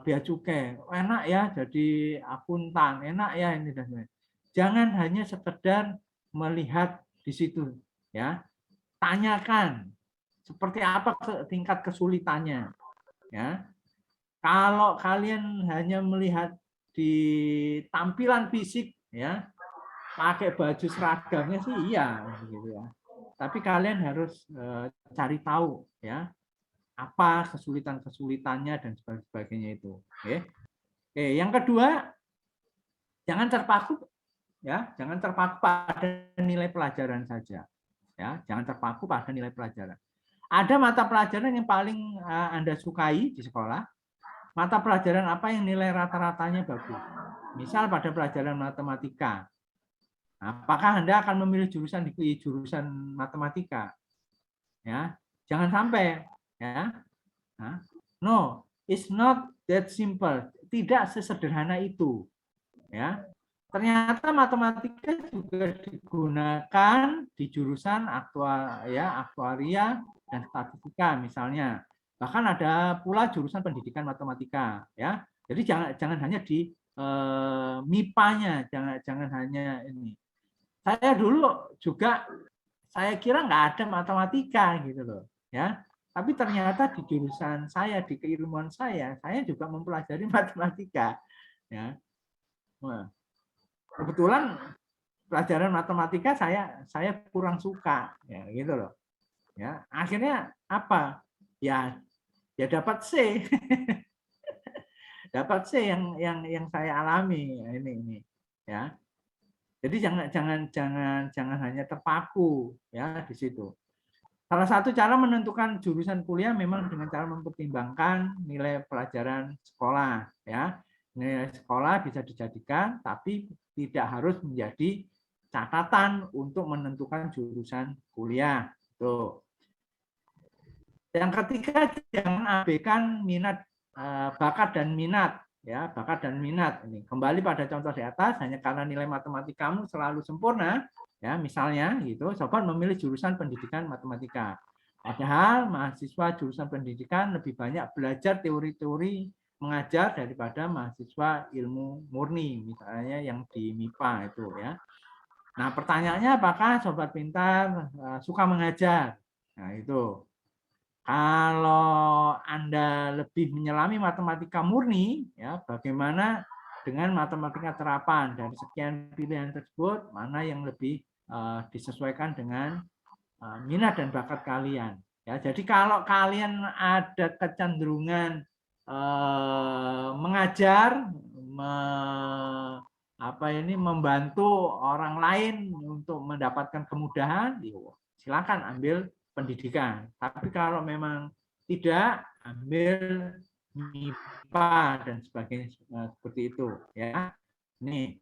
bea cukai, enak ya jadi akuntan, enak ya ini dan lain. Jangan hanya sekedar melihat di situ, ya. Tanyakan seperti apa tingkat kesulitannya, ya. Kalau kalian hanya melihat di tampilan fisik, ya, pakai baju seragamnya sih iya, gitu ya. Tapi kalian harus cari tahu, ya, apa kesulitan-kesulitannya dan sebagainya itu. Oke. Oke, yang kedua, jangan terpaku ya, jangan terpaku pada nilai pelajaran saja. Ya, jangan terpaku pada nilai pelajaran. Ada mata pelajaran yang paling Anda sukai di sekolah. Mata pelajaran apa yang nilai rata-ratanya bagus? Misal pada pelajaran matematika. Apakah Anda akan memilih jurusan di jurusan matematika? Ya, jangan sampai ya. No, it's not that simple. Tidak sesederhana itu. Ya. Ternyata matematika juga digunakan di jurusan aktuaria dan statistika misalnya. Bahkan ada pula jurusan pendidikan matematika ya. Jadi jangan hanya di MIPA-nya, jangan hanya ini. Saya dulu juga saya kira nggak ada matematika gitu loh ya. Tapi ternyata di jurusan saya, di keilmuan saya juga mempelajari matematika ya. Nah, kebetulan pelajaran matematika saya kurang suka ya gitu loh. Ya, akhirnya apa? Ya dapat C. Dapat C yang saya alami ini ya. Jadi jangan hanya terpaku ya di situ. Salah satu cara menentukan jurusan kuliah memang dengan cara mempertimbangkan nilai pelajaran sekolah ya. Nilai sekolah bisa dijadikan tapi tidak harus menjadi catatan untuk menentukan jurusan kuliah. Tuh. Yang ketiga, jangan abaikan minat, bakat dan minat ya, bakat dan minat. Ini kembali pada contoh di atas, hanya karena nilai matematikamu selalu sempurna ya, misalnya gitu, coba memilih jurusan pendidikan matematika. Padahal mahasiswa jurusan pendidikan lebih banyak belajar teori-teori mengajar daripada mahasiswa ilmu murni, misalnya yang di MIPA itu ya. Nah, pertanyaannya apakah sobat pintar suka mengajar? Nah, itu. Kalau Anda lebih menyelami matematika murni, ya, bagaimana dengan matematika terapan? Dari sekian pilihan tersebut, mana yang lebih disesuaikan dengan minat dan bakat kalian? Ya, jadi kalau kalian ada kecenderungan mengajar, membantu orang lain untuk mendapatkan kemudahan, silakan ambil pendidikan. Tapi kalau memang tidak, ambil MIPA dan sebagainya seperti itu ya. Nih.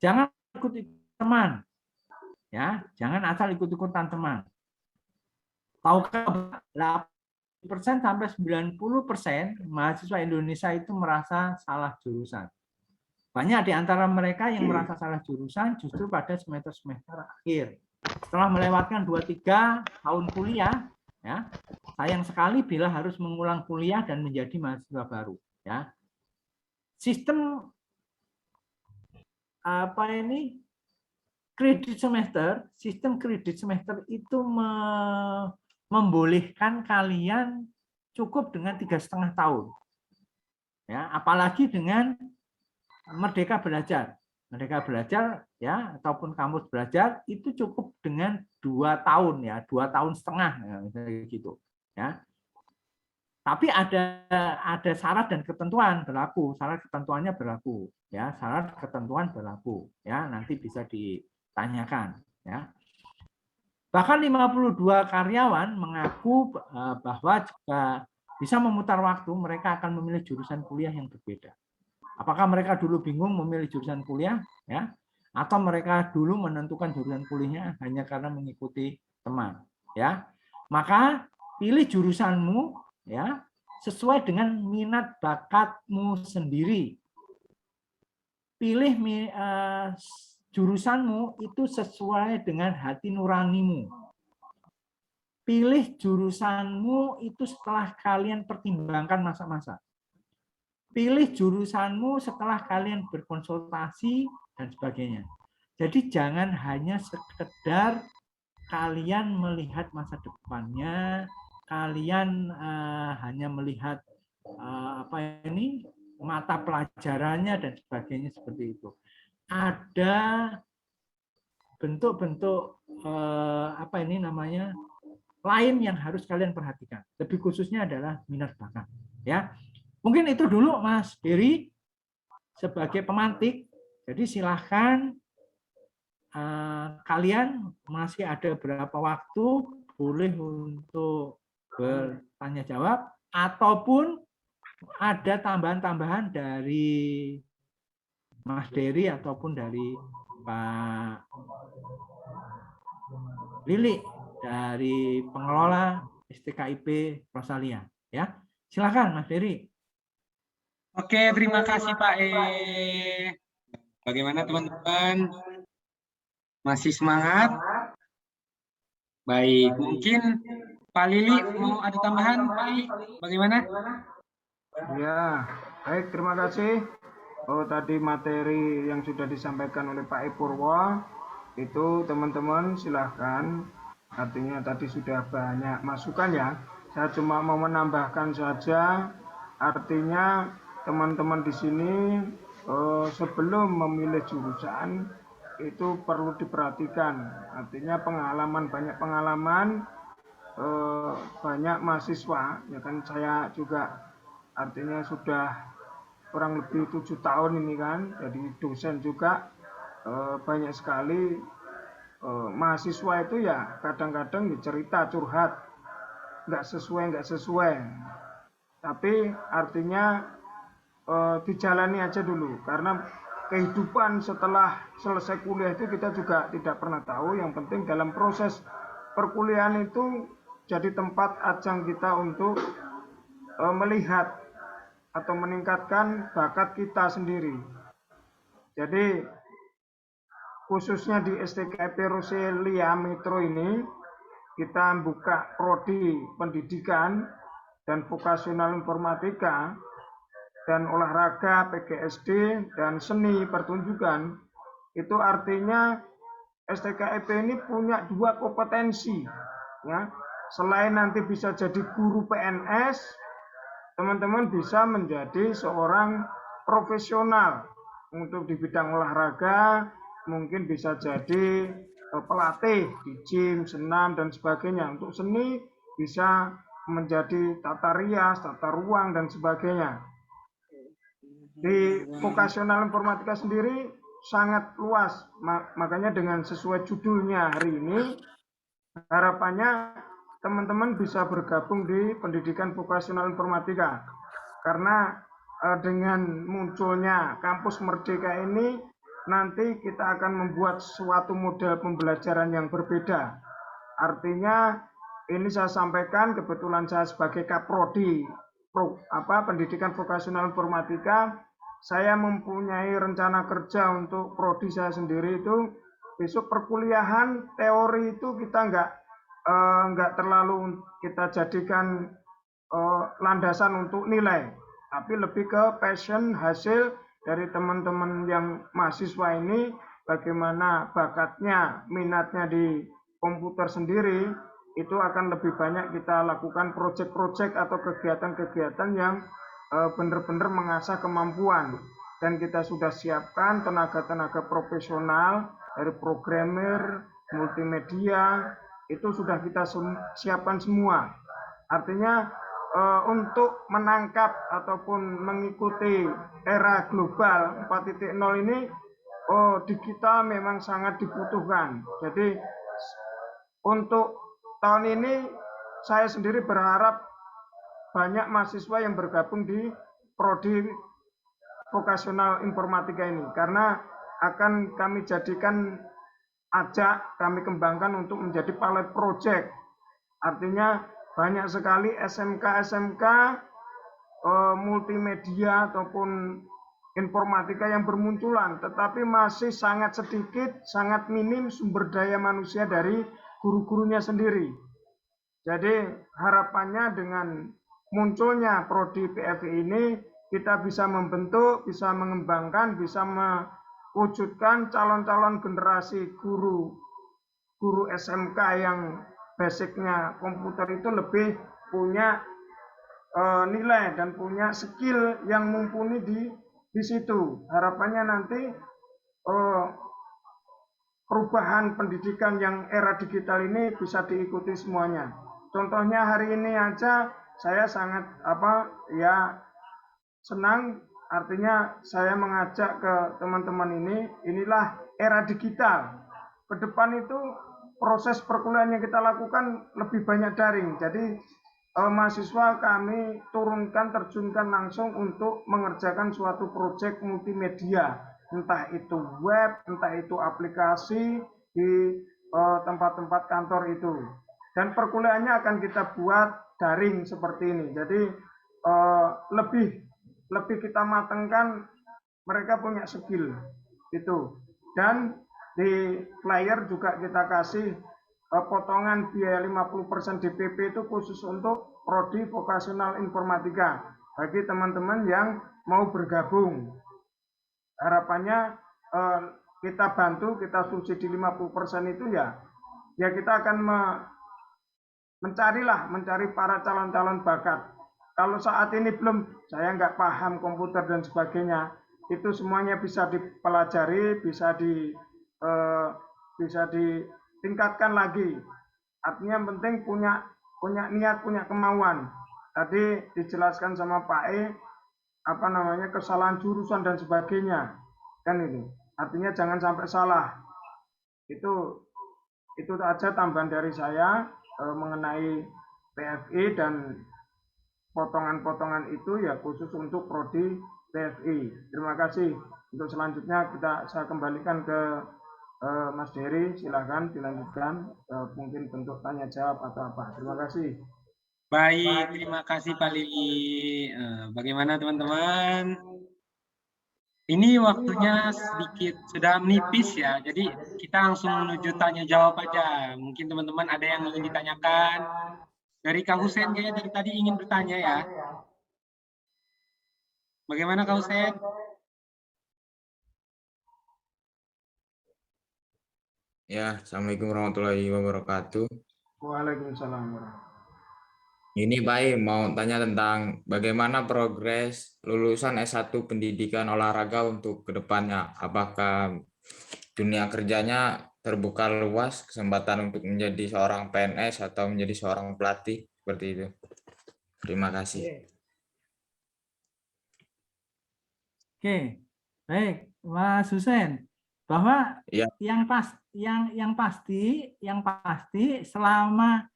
Jangan ikut teman. Ya, jangan asal ikut-ikutan teman. Tahukah 80% sampai 90% mahasiswa Indonesia itu merasa salah jurusan. Banyak di antara mereka yang merasa salah jurusan justru pada semester-semester akhir. Setelah melewatkan 2-3 tahun kuliah, ya, sayang sekali bila harus mengulang kuliah dan menjadi mahasiswa baru. Ya. Sistem sistem kredit semester itu membolehkan kalian cukup dengan 3,5 tahun. Ya, apalagi dengan Merdeka Belajar. Merdeka Belajar ya ataupun kampus belajar itu cukup dengan 2 tahun ya, 2,5 tahun ya, gitu ya. Tapi ada syarat dan ketentuan berlaku, syarat ketentuannya berlaku ya, syarat ketentuan berlaku ya, nanti bisa ditanyakan ya. Bahkan 52 karyawan mengaku bahwa jika bisa memutar waktu mereka akan memilih jurusan kuliah yang berbeda. Apakah mereka dulu bingung memilih jurusan kuliah, ya, atau mereka dulu menentukan jurusan kuliahnya hanya karena mengikuti teman, ya? Maka pilih jurusanmu, ya, sesuai dengan minat bakatmu sendiri. Pilih jurusanmu itu sesuai dengan hati nuranimu. Pilih jurusanmu itu setelah kalian pertimbangkan masa-masa. Pilih jurusanmu setelah kalian berkonsultasi dan sebagainya. Jadi jangan hanya sekedar kalian melihat masa depannya, kalian hanya melihat mata pelajarannya dan sebagainya seperti itu. Ada bentuk-bentuk lain yang harus kalian perhatikan. Lebih khususnya adalah minat bakat. Ya, mungkin itu dulu Mas Dery sebagai pemantik. Jadi silahkan kalian masih ada beberapa waktu boleh untuk bertanya jawab ataupun ada tambahan-tambahan dari Mas Dery ataupun dari Pak Lili dari pengelola STKIP Rosalia. Ya, silakan Mas Dery. Oke, terima kasih Pak E. Bagaimana teman-teman? Masih semangat? Baik, mungkin Pak Lili mau ada tambahan, Pak I? Bagaimana? Ya, baik, terima kasih. Tadi materi yang sudah disampaikan oleh Pak Purwo itu teman-teman silahkan. Artinya tadi sudah banyak masukan ya. Saya cuma mau menambahkan saja. Artinya teman-teman di sini sebelum memilih jurusan itu perlu diperhatikan. Artinya banyak pengalaman banyak mahasiswa. Ya kan saya juga artinya sudah kurang lebih 7 tahun ini kan, jadi dosen juga. Banyak sekali mahasiswa itu ya kadang-kadang cerita curhat nggak sesuai, tapi artinya dijalani aja dulu, karena kehidupan setelah selesai kuliah itu kita juga tidak pernah tahu. Yang penting dalam proses perkuliahan itu jadi tempat ajang kita untuk melihat atau meningkatkan bakat kita sendiri. Jadi khususnya di STKIP Rosalia Metro ini kita buka prodi pendidikan dan vokasional informatika dan olahraga, PGSD dan seni pertunjukan. Itu artinya STKIP ini punya 2 kompetensi ya. Selain nanti bisa jadi guru PNS, teman-teman bisa menjadi seorang profesional untuk di bidang olahraga, mungkin bisa jadi pelatih di gym, senam dan sebagainya. Untuk seni bisa menjadi tata rias, tata ruang dan sebagainya. Di vokasional informatika sendiri sangat luas, makanya dengan sesuai judulnya hari ini, harapannya teman-teman bisa bergabung di pendidikan vokasional informatika. Karena dengan munculnya kampus Merdeka ini, nanti kita akan membuat suatu model pembelajaran yang berbeda. Artinya ini saya sampaikan, kebetulan saya sebagai Kaprodi pendidikan vokasional informatika, saya mempunyai rencana kerja untuk prodi saya sendiri itu. Besok perkuliahan teori itu kita nggak terlalu kita jadikan landasan untuk nilai, tapi lebih ke passion, hasil dari teman-teman yang mahasiswa ini, bagaimana bakatnya, minatnya di komputer sendiri, itu akan lebih banyak kita lakukan proyek-proyek atau kegiatan-kegiatan yang benar-benar mengasah kemampuan. Dan kita sudah siapkan tenaga-tenaga profesional dari programmer, multimedia, itu sudah kita siapkan semua. Artinya untuk menangkap ataupun mengikuti era global 4.0 ini, digital memang sangat dibutuhkan. Jadi untuk tahun ini saya sendiri berharap banyak mahasiswa yang bergabung di prodi vokasional informatika ini, karena akan kami jadikan kami kembangkan untuk menjadi pilot project. Artinya banyak sekali SMK multimedia ataupun informatika yang bermunculan, tetapi masih sangat sedikit, sangat minim sumber daya manusia dari guru-gurunya sendiri. Jadi harapannya dengan munculnya prodi PFI ini, kita bisa membentuk, bisa mengembangkan, bisa mewujudkan calon-calon generasi guru SMK yang basicnya komputer itu lebih punya nilai dan punya skill yang mumpuni di situ. Harapannya nanti perubahan pendidikan yang era digital ini bisa diikuti semuanya. Contohnya hari ini aja saya sangat senang, artinya saya mengajak ke teman-teman inilah era digital. Ke depan itu proses perkuliahan yang kita lakukan lebih banyak daring. Jadi mahasiswa kami terjunkan langsung untuk mengerjakan suatu proyek multimedia, entah itu web, entah itu aplikasi di tempat-tempat kantor itu. Dan perkuliahannya akan kita buat daring seperti ini. Jadi lebih kita matangkan, mereka punya skill itu. Dan di flyer juga kita kasih potongan biaya 50% DPP itu khusus untuk prodi vokasional informatika bagi teman-teman yang mau bergabung. Harapannya kita bantu, kita subsidi 50% itu ya kita akan mencari para calon-calon bakat. Kalau saat ini saya nggak paham komputer dan sebagainya, itu semuanya bisa dipelajari, bisa ditingkatkan lagi. Artinya penting punya niat, punya kemauan. Tadi dijelaskan sama Pak E, kesalahan jurusan dan sebagainya, kan itu. Artinya jangan sampai salah. Itu aja tambahan dari saya mengenai PFI, dan potongan-potongan itu ya khusus untuk prodi PFI. Terima kasih. Untuk selanjutnya saya kembalikan ke Mas Dery, silahkan dilanjutkan, mungkin bentuk tanya jawab atau apa. Terima kasih. Baik, terima kasih Pak Lili. Bagaimana teman-teman? Ini waktunya sedikit sudah menipis ya, jadi kita langsung menuju tanya jawab aja. Mungkin teman-teman ada yang ingin ditanyakan. Dari Kak Husen kayaknya dari tadi ingin bertanya ya. Bagaimana Kak Husen? Ya, Assalamualaikum warahmatullahi wabarakatuh. Waalaikumsalam. Ini baik, mau tanya tentang bagaimana progres lulusan S1 pendidikan olahraga untuk kedepannya. Apakah dunia kerjanya terbuka luas, kesempatan untuk menjadi seorang PNS atau menjadi seorang pelatih, seperti itu. Terima kasih. Oke, baik, Mas Husen. Bahwa Ya. yang pasti selama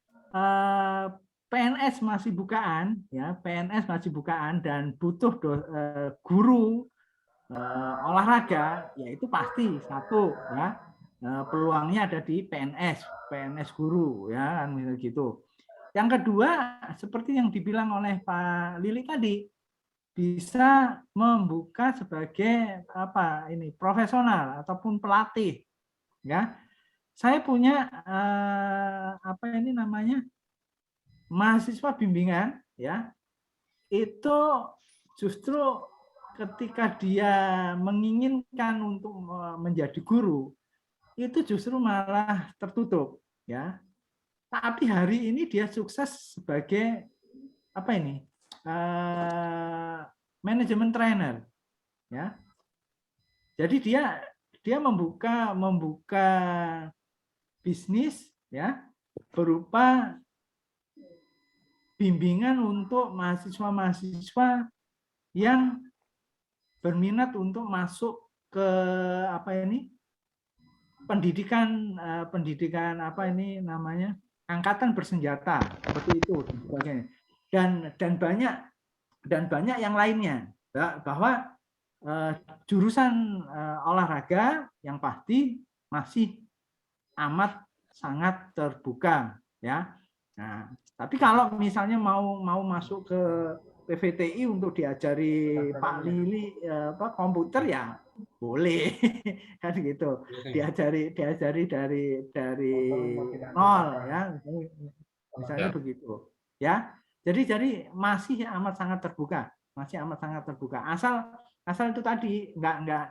PNS masih bukaan, ya PNS masih bukaan dan butuh guru olahraga, ya itu pasti satu ya peluangnya ada di PNS guru ya kan gitu. Yang kedua seperti yang dibilang oleh Pak Lili tadi, bisa membuka sebagai profesional ataupun pelatih ya. Saya punya mahasiswa bimbingan ya, itu justru ketika dia menginginkan untuk menjadi guru itu justru malah tertutup ya. Tapi hari ini dia sukses sebagai manajemen trainer ya. Jadi dia membuka bisnis ya berupa bimbingan untuk mahasiswa-mahasiswa yang berminat untuk masuk ke pendidikan angkatan bersenjata seperti itu dan banyak yang lainnya, bahwa jurusan olahraga yang pasti masih amat sangat terbuka ya. Nah, tapi kalau misalnya mau masuk ke PVTI untuk diajari Pak Lili komputer ya boleh kan gitu, diajari dari nol ya misalnya begitu ya. Jadi masih amat sangat terbuka, asal itu tadi nggak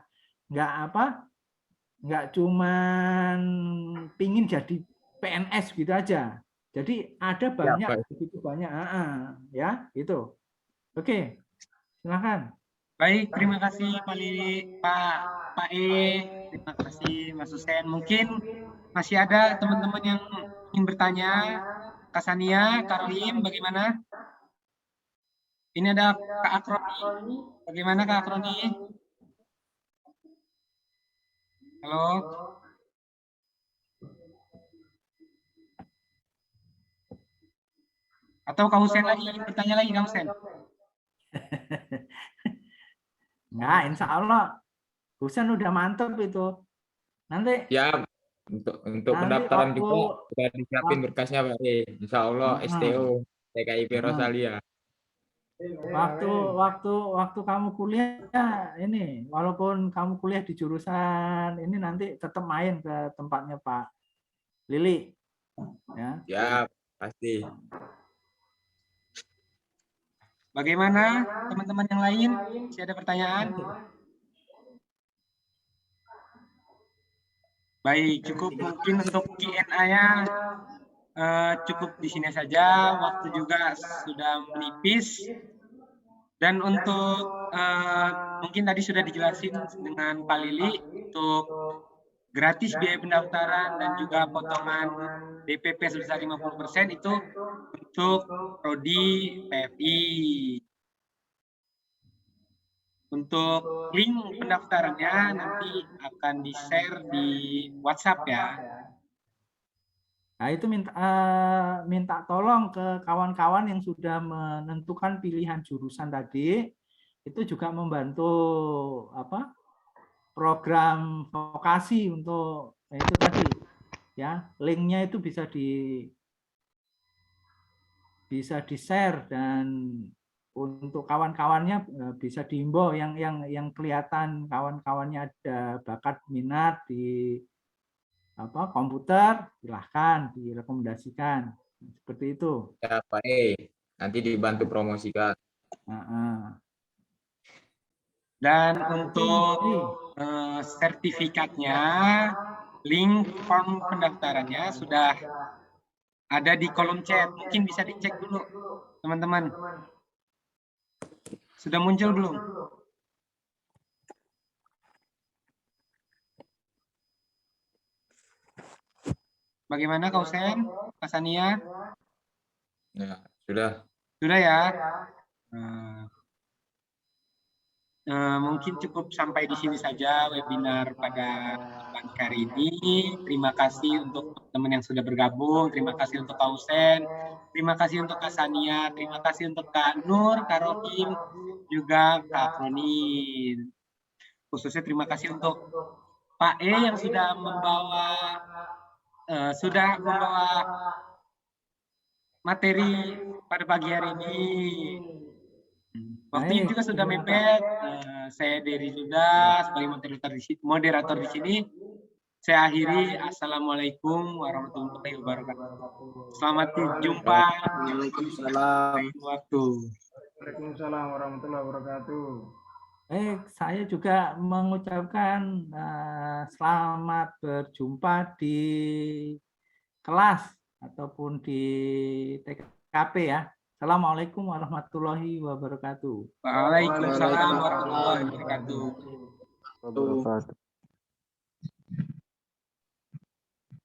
cuman pingin jadi PNS gitu aja. Jadi ada begitu banyak ya gitu. Oke, silakan. Baik, terima kasih Pak Lili, Pak E, terima kasih Mas Husen. Mungkin masih ada teman-teman yang ingin bertanya. Kak Sania, Kak Rohim, bagaimana? Ini ada Kak Akroni. Bagaimana Kak Akroni? Halo? Atau Kak Husen lagi, bertanya lagi Kak Husen. Nah, insya Allah Husen udah mantep itu. Nanti Ya, untuk nanti pendaftaran waktu juga sudah disiapin berkasnya Pak. Insya Allah STO TKIP Rosalia. waktu kamu kuliah ini, walaupun kamu kuliah di jurusan ini nanti tetap main ke tempatnya Pak Lili, ya. Ya, pasti. Bagaimana teman-teman yang lain? Masih ada pertanyaan? Baik, cukup mungkin untuk Q&A-nya cukup di sini saja. Waktu juga sudah menipis. Dan untuk mungkin tadi sudah dijelasin dengan Pak Lili untuk gratis biaya pendaftaran dan juga potongan DPP sebesar 50% itu untuk prodi PFI. Untuk link pendaftarannya nanti akan di-share di WhatsApp ya. Nah, itu minta tolong ke kawan-kawan yang sudah menentukan pilihan jurusan tadi, itu juga membantu program vokasi untuk itu tadi, ya. Linknya itu bisa di-share dan untuk kawan-kawannya bisa diimbau yang kelihatan kawan-kawannya ada bakat minat di komputer, silahkan direkomendasikan seperti itu. Ya Pak nanti dibantu promosikan. Dan untuk sertifikatnya, link form pendaftarannya sudah ada di kolom chat. Mungkin bisa dicek dulu, teman-teman. Sudah muncul belum? Bagaimana Kak Husen, Kak Sania? Ya, sudah. Sudah ya? Mungkin cukup sampai di sini saja webinar pada pagi hari ini. Terima kasih untuk teman yang sudah bergabung. Terima kasih untuk Kak Husen. Terima kasih untuk Kak Sania. Terima kasih untuk Kak Nur, Kak Rohim, juga Kak Kronin. Khususnya terima kasih untuk Pak yang sudah membawa materi pada pagi hari ini. Waktunya juga sudah mepet. Saya Dery sudah sebagai moderator di sini. Saya akhiri. Assalamualaikum warahmatullahi wabarakatuh. Selamat jumpa. Waalaikumsalam. Waalaikumsalam warahmatullahi wabarakatuh. Saya juga mengucapkan selamat berjumpa di kelas ataupun di TKP ya. Assalamualaikum warahmatullahi wabarakatuh. Waalaikumsalam warahmatullahi wabarakatuh.